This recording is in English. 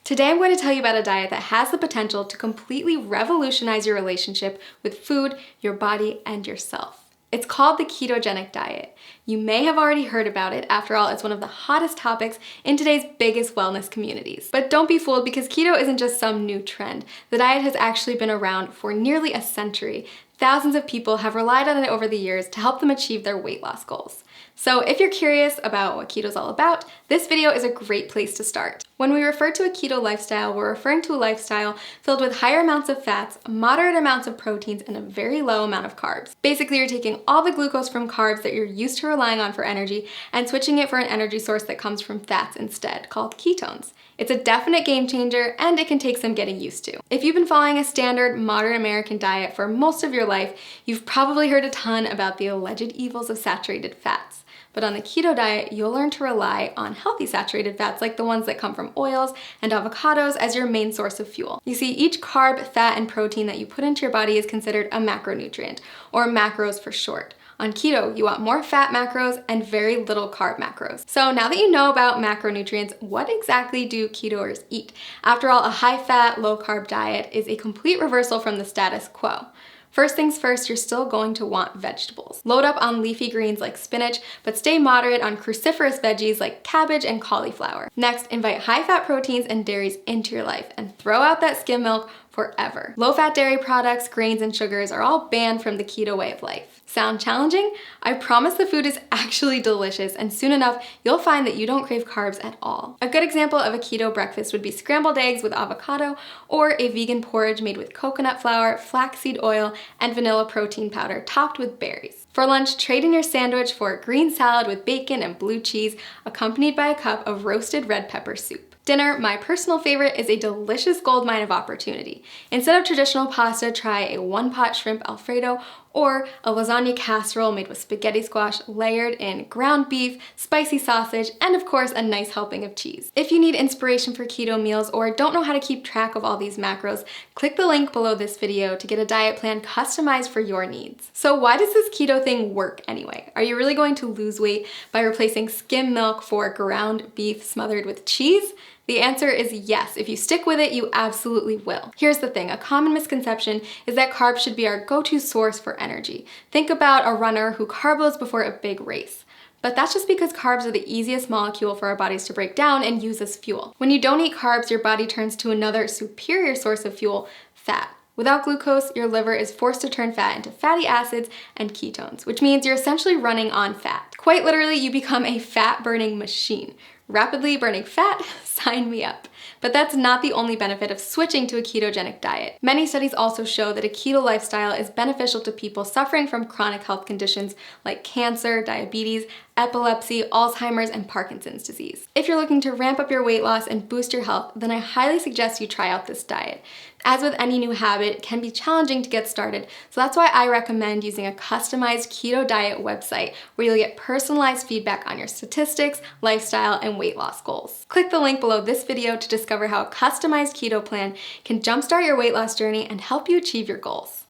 Today I'm going to tell you about a diet that has the potential to completely revolutionize your relationship with food, your body, and yourself. It's called the ketogenic diet. You may have already heard about it. After all, it's one of the hottest topics in today's biggest wellness communities. But don't be fooled, because keto isn't just some new trend. The diet has actually been around for nearly a century. Thousands of people have relied on it over the years to help them achieve their weight loss goals. So if you're curious about what keto is all about, this video is a great place to start. When we refer to a keto lifestyle, we're referring to a lifestyle filled with higher amounts of fats, moderate amounts of proteins, and a very low amount of carbs. Basically, you're taking all the glucose from carbs that you're used to relying on for energy and switching it for an energy source that comes from fats instead, called ketones. It's a definite game changer, and it can take some getting used to. If you've been following a standard modern American diet for most of your life, you've probably heard a ton about the alleged evils of saturated fats. But on the keto diet, you'll learn to rely on healthy saturated fats like the ones that come from oils and avocados as your main source of fuel. You see, each carb, fat, and protein that you put into your body is considered a macronutrient, or macros for short. On keto, you want more fat macros and very little carb macros. So now that you know about macronutrients, what exactly do ketoers eat? After all, a high-fat, low-carb diet is a complete reversal from the status quo. First things first, you're still going to want vegetables. Load up on leafy greens like spinach, but stay moderate on cruciferous veggies like cabbage and cauliflower. Next, invite high-fat proteins and dairies into your life and throw out that skim milk forever. Low-fat dairy products, grains, and sugars are all banned from the keto way of life. Sound challenging? I promise the food is actually delicious, and soon enough, you'll find that you don't crave carbs at all. A good example of a keto breakfast would be scrambled eggs with avocado, or a vegan porridge made with coconut flour, flaxseed oil, and vanilla protein powder topped with berries. For lunch, trade in your sandwich for a green salad with bacon and blue cheese, accompanied by a cup of roasted red pepper soup. Dinner, my personal favorite, is a delicious goldmine of opportunity. Instead of traditional pasta, try a one-pot shrimp Alfredo or a lasagna casserole made with spaghetti squash layered in ground beef, spicy sausage, and of course a nice helping of cheese. If you need inspiration for keto meals or don't know how to keep track of all these macros, click the link below this video to get a diet plan customized for your needs. So why does this keto thing work anyway? Are you really going to lose weight by replacing skim milk for ground beef smothered with cheese? The answer is yes. If you stick with it, you absolutely will. Here's the thing, a common misconception is that carbs should be our go-to source for energy. Think about a runner who carb loads before a big race. But that's just because carbs are the easiest molecule for our bodies to break down and use as fuel. When you don't eat carbs, your body turns to another superior source of fuel, fat. Without glucose, your liver is forced to turn fat into fatty acids and ketones, which means you're essentially running on fat. Quite literally, you become a fat-burning machine. Rapidly burning fat? Sign me up. But that's not the only benefit of switching to a ketogenic diet. Many studies also show that a keto lifestyle is beneficial to people suffering from chronic health conditions like cancer, diabetes, epilepsy, Alzheimer's, and Parkinson's disease. If you're looking to ramp up your weight loss and boost your health, then I highly suggest you try out this diet. As with any new habit, it can be challenging to get started, so that's why I recommend using a customized keto diet website where you'll get personalized feedback on your statistics, lifestyle, and weight loss goals. Click the link below this video to discover how a customized keto plan can jumpstart your weight loss journey and help you achieve your goals.